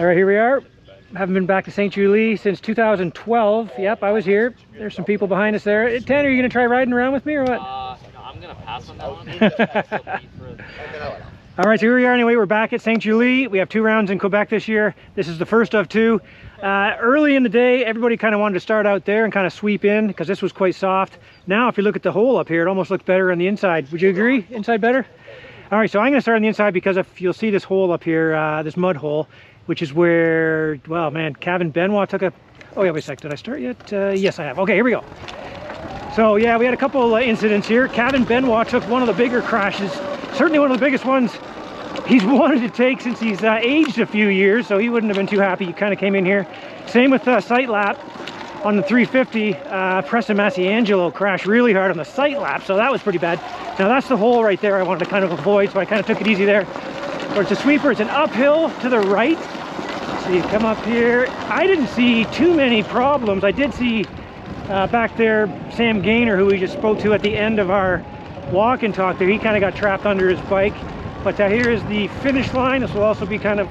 All right, here we are. Haven't been back to Ste Julie since 2012. Yep, I was here. There's some people behind us there. Tanner, are you going to try riding around with me or what? No, I'm going to pass on that one. All right, so here we are anyway. We're back at Ste Julie. We have 2 rounds in Quebec this year. This is the first of 2. Early in the day, everybody kind of wanted to start out there and kind of sweep in because this was quite soft. Now, if you look at the hole up here, it almost looks better on the inside. Would you agree? Inside better? All right, so I'm going to start on the inside because if you'll see this hole up here, this mud hole, which is where, well, man, Kevin Benoit took a... Oh, yeah, wait a sec. Did I start yet? Yes, I have. Okay, here we go. So, yeah, we had a couple incidents here. Kevin Benoit took one of the bigger crashes, certainly one of the biggest ones he's wanted to take since he's aged a few years, so he wouldn't have been too happy. He kind of came in here. Same with sight lap on the 350. Preston Masiangelo crashed really hard on the sight lap, so that was pretty bad. Now, that's the hole right there I wanted to kind of avoid, so I kind of took it easy there. Towards the sweeper, it's an uphill to the right. So you come up here. I didn't see too many problems. I did see back there Sam Gaynor, who we just spoke to at the end of our walk and talk there. He kind of got trapped under his bike. But here is the finish line. This will also be kind of,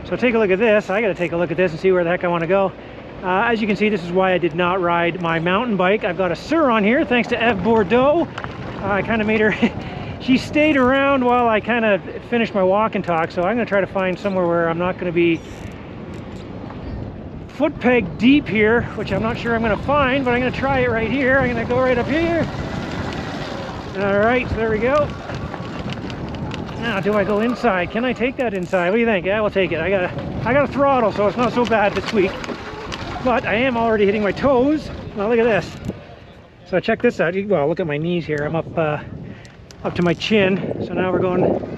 so take a look at this. I got to take a look at this and see where the heck I want to go. As you can see, this is why I did not ride my mountain bike. I've got a Surron here, thanks to Eve Bourdeau. I kind of made her, she stayed around while I kind of finished my walk and talk. So I'm going to try to find somewhere where I'm not going to be foot peg deep here, which I'm not sure I'm going to find, but I'm going to try it right here. I'm going to go right up here. All right, so there we go. Now, do I go inside? Can I take that inside? What do you think? Yeah, we'll take it. I got a throttle, so it's not so bad this week. But I am already hitting my toes. Well, look at this. So check this out. Well, look at my knees here. I'm up to my chin. So now we're going.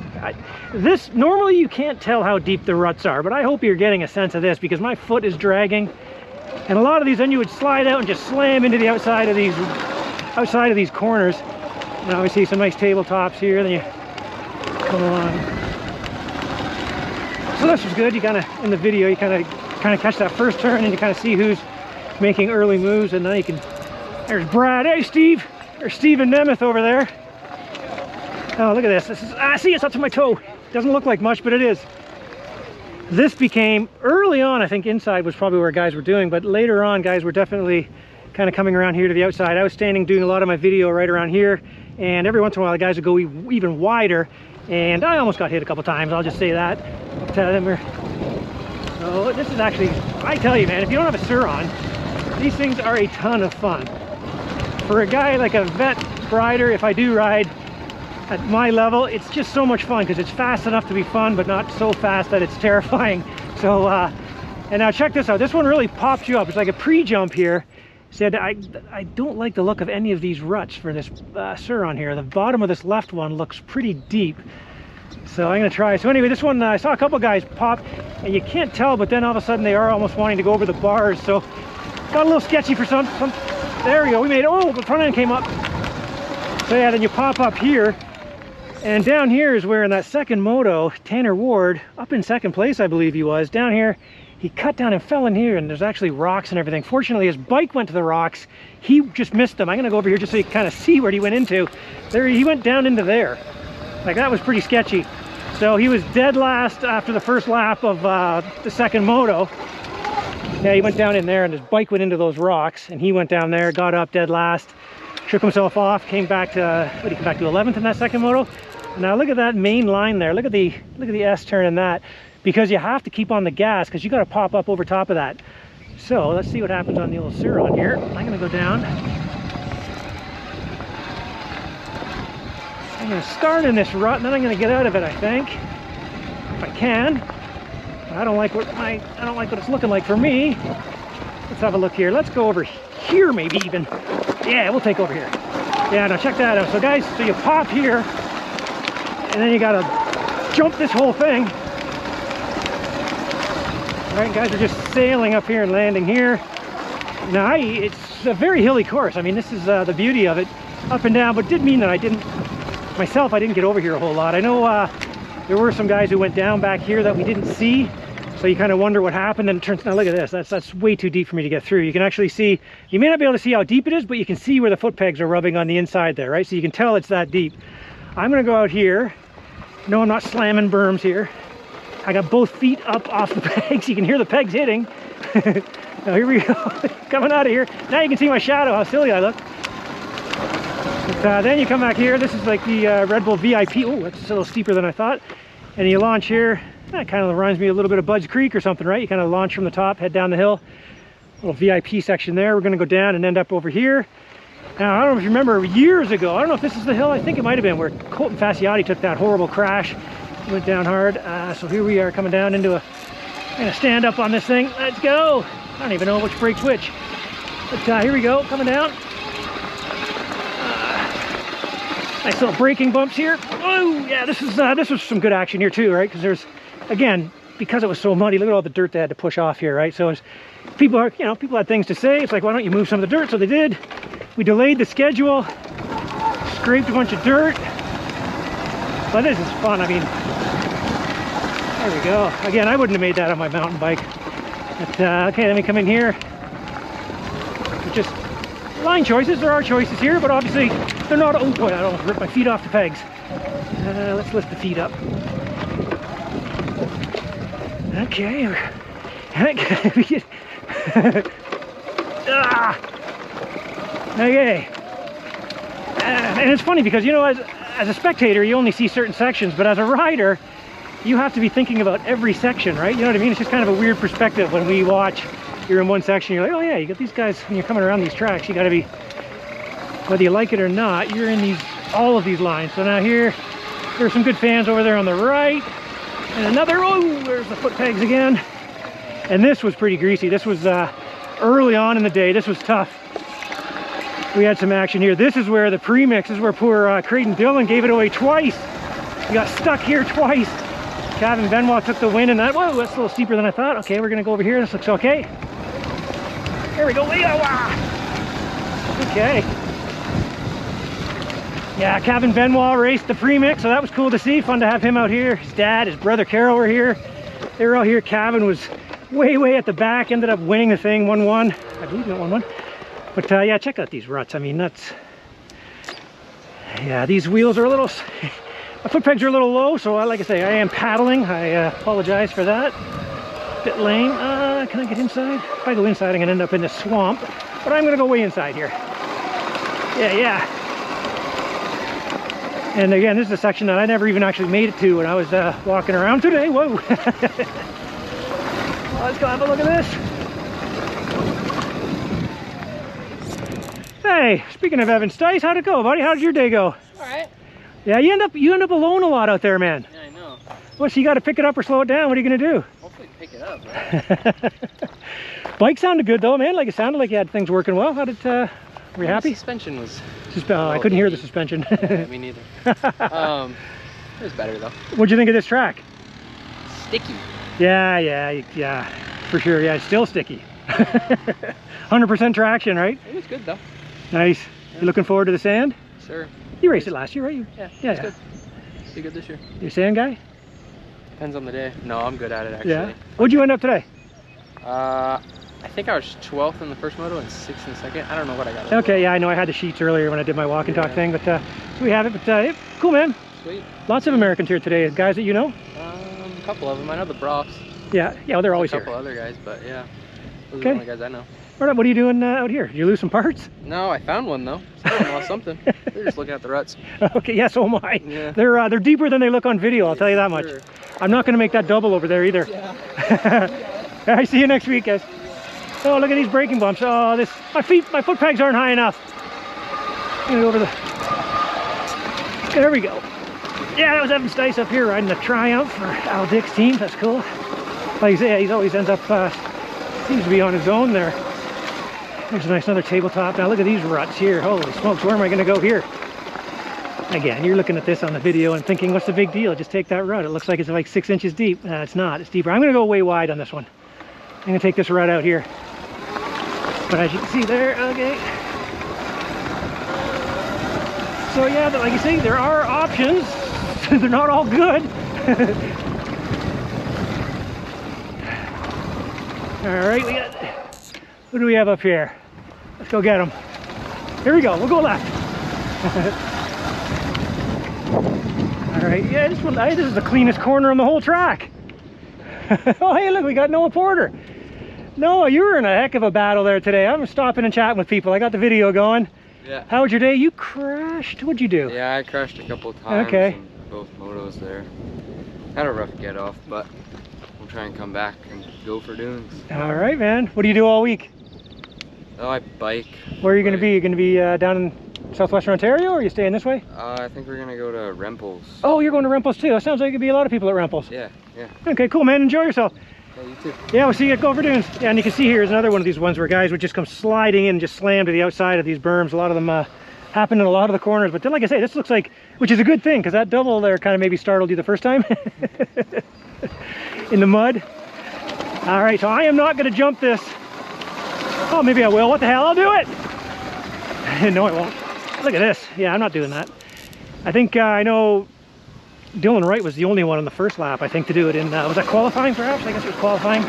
This normally you can't tell how deep the ruts are, but I hope you're getting a sense of this because my foot is dragging, and a lot of these then you would slide out and just slam into the outside of these corners. Now we see some nice tabletops here. Then you come along. So this was good. You kind of in the video you kind of catch that first turn and you kind of see who's making early moves, and then you can. There's Brad. Hey Steve. There's Steve and Nemeth over there. Oh, look at this. This is see, it's up to my toe. Doesn't look like much, but it is. This became early on. I think inside was probably where guys were doing, but later on, guys were definitely kind of coming around here to the outside. I was standing doing a lot of my video right around here, and every once in a while, the guys would go even wider. And I almost got hit a couple times, I'll just say that. So this is actually, I tell you man, if you don't have a Surron, these things are a ton of fun. For a guy like a vet rider, if I do ride at my level, it's just so much fun because it's fast enough to be fun, but not so fast that it's terrifying. So, and now check this out. This one really pops you up. It's like a pre-jump here. Said I don't like the look of any of these ruts for this Surron here. The bottom of this left one looks pretty deep, so I'm gonna try. So anyway, this one I saw a couple guys pop, and you can't tell, but then all of a sudden they are almost wanting to go over the bars. So got a little sketchy for some. There we go. We made it. Oh, the front end came up. So yeah, then you pop up here, and down here is where in that second moto, Tanner Ward, up in second place, I believe he was down here. He cut down and fell in here, and there's actually rocks and everything. Fortunately, his bike went to the rocks. He just missed them. I'm gonna go over here just so you can kind of see where he went into. There, he went down into there. Like, that was pretty sketchy. So he was dead last after the first lap of the second moto. Yeah, he went down in there, and his bike went into those rocks, and he went down there, got up dead last, shook himself off, came back to, what did he come back to 11th in that second moto? Now look at that main line there. Look at the S turn in that. Because you have to keep on the gas because you got to pop up over top of that. So let's see what happens on the old Surron here. I'm going to go down. I'm going to start in this rut, and then I'm going to get out of it, I think, if I can. I don't like what it's looking like for me. Let's have a look here. Let's go over here, maybe even. Yeah, we'll take over here. Yeah, now check that out. So guys, so you pop here, and then you got to jump this whole thing. All right, guys are just sailing up here and landing here. Now, it's a very hilly course. I mean, this is the beauty of it, up and down, but did mean that I didn't get over here a whole lot. I know there were some guys who went down back here that we didn't see, so you kind of wonder what happened, and it turns, now look at this, that's way too deep for me to get through. You can actually see, you may not be able to see how deep it is, but you can see where the foot pegs are rubbing on the inside there, right? So you can tell it's that deep. I'm gonna go out here. No, I'm not slamming berms here. I got both feet up off the pegs. You can hear the pegs hitting. Now here we go, coming out of here. Now you can see my shadow, how silly I look. But, then you come back here. This is like the Red Bull VIP. Oh, it's a little steeper than I thought. And you launch here. That kind of reminds me a little bit of Bud's Creek or something, right? You kind of launch from the top, head down the hill. Little VIP section there. We're going to go down and end up over here. Now, I don't know if you remember years ago, I don't know if this is the hill, I think it might have been, where Colton Fasciotti took that horrible crash. Went down hard. So here we are coming down into a, gonna stand up on this thing. Let's go. I don't even know which brake's which. But here we go, coming down. Nice little braking bumps here. Oh yeah, this was some good action here too, right? Because there's, again, because it was so muddy, look at all the dirt they had to push off here, right? So as people are, you know, people had things to say. It's like, why don't you move some of the dirt? So they did. We delayed the schedule, scraped a bunch of dirt. But this is fun. I mean, there we go. Again, I wouldn't have made that on my mountain bike. But okay, let me come in here. Just line choices. There are choices here, but obviously they're not. Oh boy, I almost ripped my feet off the pegs. Let's lift the feet up. Okay. Okay. And it's funny because, you know, as a spectator, you only see certain sections, but as a rider, you have to be thinking about every section, right? You know what I mean? It's just kind of a weird perspective when we watch. You're in one section, you're like, oh yeah, you got these guys, when you're coming around these tracks, you got to be, whether you like it or not, you're in all of these lines. So now here, there's some good fans over there on the right, and another, oh, there's the foot pegs again. And this was pretty greasy. This was early on in the day. This was tough. We had some action here. This is where the premix, this is where poor Creighton Dillon gave it away twice. He got stuck here twice. Kevin Benoit took the win in that. Whoa, that's a little steeper than I thought. Okay, we're gonna go over here. This looks okay. Here we go. Okay. Yeah, Kevin Benoit raced the premix, so that was cool to see. Fun to have him out here. His dad, his brother Carol were here. They were all here. Kevin was way at the back, ended up winning the thing 1-1. I believe he got 1-1. But yeah, check out these ruts. I mean, that's, yeah, these wheels are a little, my foot pegs are a little low, so like I say, I am paddling. I apologize for that. Bit lame. Can I get inside? If I go inside, I'm gonna end up in the swamp, but I'm gonna go way inside here. Yeah. And again, this is a section that I never even actually made it to when I was walking around today. Whoa. Let's go have a look at this. Hey, speaking of Evan Stice, how'd it go, buddy? How did your day go? All right. Yeah, you end up alone a lot out there, man. Yeah, I know. Well, so you got to pick it up or slow it down. What are you gonna do? Hopefully pick it up, right? Bike sounded good though, man. Like it sounded like you had things working well. How did? Were you happy? The suspension was. I couldn't hear the suspension. Yeah, me neither. It was better though. What'd you think of this track? Sticky. Yeah, for sure. Yeah, it's still sticky. 100% traction, right? It was good though. Nice. You looking forward to the sand? Sure. You raced it last year, right? Yeah. Good. Be good this year. You a sand guy? Depends on the day. No, I'm good at it actually. Yeah. What'd you end up today? I think I was 12th in the first moto and 6th in the second. I don't know what I got. Okay, yeah, I know I had the sheets earlier when I did my walk and talk thing, but so we have it. But yeah, cool, man. Sweet. Lots of Americans here today. Guys that you know? A couple of them. I know the Brofs. Yeah, well, they're always here. A couple other guys, but yeah. Those are Okay. the only guys I know. What are you doing out here? Did you lose some parts? No, I found one though. Someone lost something. They're just looking at the ruts. Okay, yeah, so am I. Yeah. They're deeper than they look on video, I'll tell you that much. Sure. I'm not going to make that double over there either. Yeah. All right, see you next week, guys. Oh, look at these braking bumps. Oh, my foot pegs aren't high enough. I'm gonna go over there we go. Yeah, that was Evan Stice up here riding the Triumph for Al Dick's team. That's cool. Like I say, he always ends up, seems to be on his own there. There's a nice another tabletop. Now look at these ruts here. Holy smokes, where am I gonna go here? Again, you're looking at this on the video and thinking, what's the big deal? Just take that rut. It looks like it's like 6 inches deep. It's not, it's deeper. I'm gonna go way wide on this one. I'm gonna take this rut out here. But as you can see there, okay. So yeah, like you say, there are options. They're not all good. All right, who do we have up here? Let's go get them. Here we go, we'll go left. All right, yeah, this is the cleanest corner on the whole track. Oh, hey, look, we got Noah Porter. Noah, you were in a heck of a battle there today. I'm stopping and chatting with people. I got the video going. Yeah. How was your day? You crashed. What'd you do? Yeah, I crashed a couple times. Okay. In both motos there. Had a rough get off, but we'll try and come back and go for dunes. All right, man. What do you do all week? Oh, I bike. Where are you going to be? You're going to be down in southwestern Ontario, or are you staying this way? I think we're gonna go to Remples. Oh, you're going to Remples too. That sounds like it'd be a lot of people at Remples. Yeah, yeah. Okay, cool, man. Enjoy yourself. Yeah, you too. Yeah, we'll see you at Go for Dunes. Yeah, and you can see here is another one of these ones where guys would just come sliding in and just slam to the outside of these berms. A lot of them happen in a lot of the corners. But then, like I say, this looks like, which is a good thing, because that double there kind of maybe startled you the first time in the mud. All right, so I am not going to jump this. Oh, maybe I will. What the hell? I'll do it. No, I won't. Look at this. Yeah, I'm not doing that. I think I know Dylan Wright was the only one on the first lap, I think, to do it in, was that qualifying perhaps? I guess it was qualifying.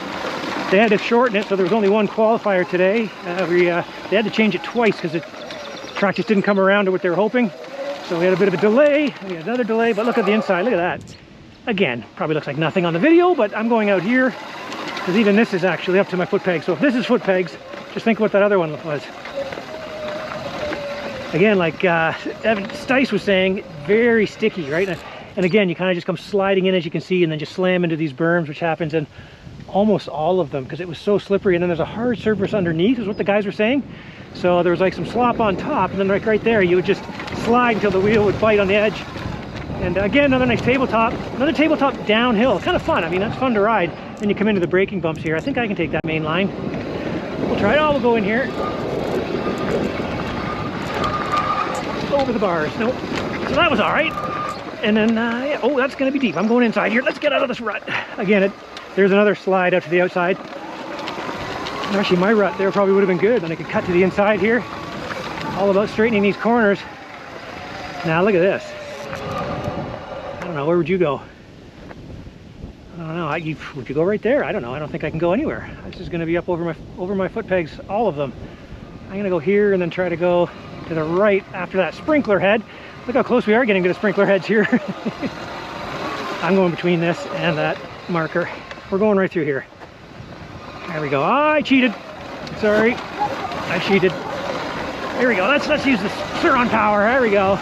They had to shorten it, so there was only one qualifier today. They had to change it twice because the track just didn't come around to what they were hoping. So we had a bit of a delay, we had another delay, but look at the inside, look at that. Again, probably looks like nothing on the video, but I'm going out here because even this is actually up to my foot pegs. So if this is foot pegs, just think what that other one was. Again, like Evan Stice was saying, very sticky, right? And again, you kind of just come sliding in, as you can see, and then just slam into these berms, which happens in almost all of them because it was so slippery. And then there's a hard surface underneath, is what the guys were saying. So there was like some slop on top, and then like right there, you would just slide until the wheel would bite on the edge. And again, another nice tabletop downhill. Kind of fun. I mean, that's fun to ride. Then you come into the braking bumps here. I think I can take that main line. We'll try it. Oh, we'll go in here. Over the bars. Nope. So that was all right. And then, yeah, oh, that's going to be deep. I'm going inside here. Let's get out of this rut. Again, there's another slide out to the outside. And actually, my rut there probably would have been good. Then I could cut to the inside here. All about straightening these corners. Now, look at this. I don't know. Where would you go? I don't know. Would you go right there? I don't know. I don't think I can go anywhere. This is going to be up over my foot pegs, all of them. I'm going to go here and then try to go to the right after that sprinkler head. Look how close we are getting to the sprinkler heads here. I'm going between this and that marker. We're going right through here. There we go. Oh, I cheated. Sorry. I cheated. Here we go. Let's use the Surron power. There we go.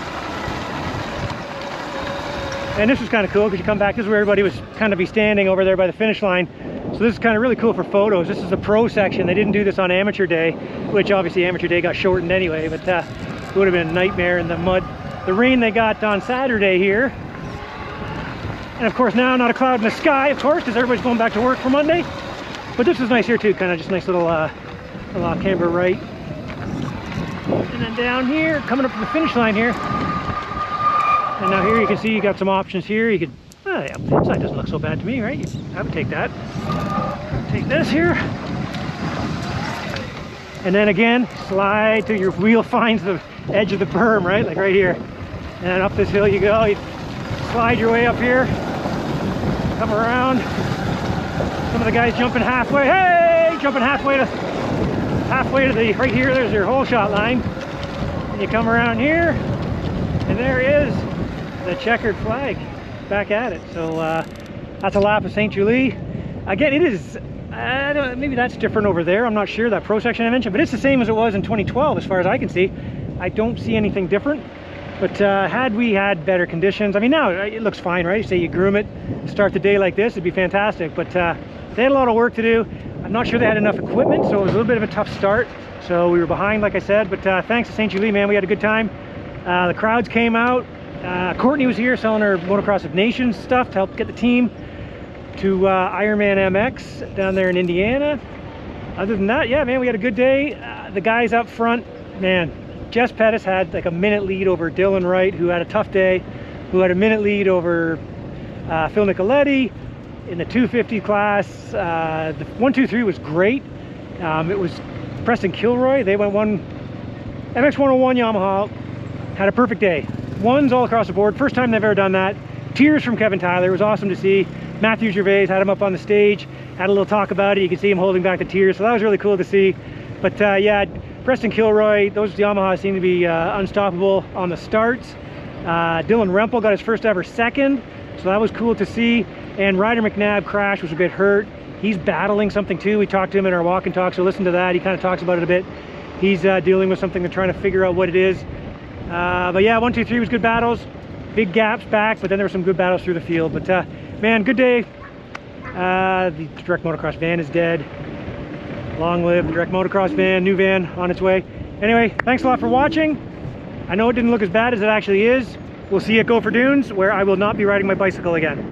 And this was kind of cool because you come back, this is where everybody was kind of be standing over there by the finish line. So this is kind of really cool for photos. This is the pro section. They didn't do this on amateur day, which obviously amateur day got shortened anyway, but it would have been a nightmare in the mud. The rain they got on Saturday here. And of course now not a cloud in the sky, of course, because everybody's going back to work for Monday. But this is nice here too, kind of just nice little camber right. And then down here, coming up to the finish line here. And now here you can see you got some options here. You could, yeah, the inside doesn't look so bad to me, right? I would take that. Take this here. And then again, slide till your wheel finds the edge of the berm, right? Like right here. And then up this hill you go. You slide your way up here. Come around. Some of the guys jumping halfway. Hey! Jumping halfway to the, right here, there's your hole shot line. And you come around here, and there is the checkered flag back at it. So that's a lap of Ste Julie. Again, it is, maybe that's different over there. I'm not sure, that pro section I mentioned, but it's the same as it was in 2012 as far as I can see. I don't see anything different. But had we had better conditions, I mean, now it looks fine, right? Say you groom it, start the day like this, it'd be fantastic. But they had a lot of work to do. I'm not sure they had enough equipment, so it was a little bit of a tough start. So we were behind, like I said, but thanks to Ste Julie, man, we had a good time. The crowds came out. Courtney was here selling her Motocross of Nations stuff to help get the team to Ironman MX down there in Indiana. Other than that, yeah, man, we had a good day. The guys up front, man, Jess Pettis had like a minute lead over Dylan Wright, who had a tough day, who had a minute lead over Phil Nicoletti in the 250 class. The 1-2-3 was great. It was Preston Kilroy. They went MX 101 Yamaha, had a perfect day. Ones all across the board. First time they've ever done that. Tears from Kevin Tyler. It was awesome to see. Matthew Gervais had him up on the stage, had a little talk about it. You can see him holding back the tears, so that was really cool to see. But yeah, Preston Kilroy, those Yamahas seem to be unstoppable on the starts. Dylan Rempel got his first ever second, so that was cool to see. And Ryder McNabb crashed, was a bit hurt. He's battling something too. We talked to him in our walk and talk, so listen to that. He kind of talks about it a bit. He's dealing with something. They're trying to figure out what it is. But yeah, 1, 2, 3 was good battles. Big gaps back, but then there were some good battles through the field. But man, good day. The direct motocross van is dead. Long live the direct motocross van, new van on its way. Anyway, thanks a lot for watching. I know it didn't look as bad as it actually is. We'll see you at Gopher Dunes, where I will not be riding my bicycle again.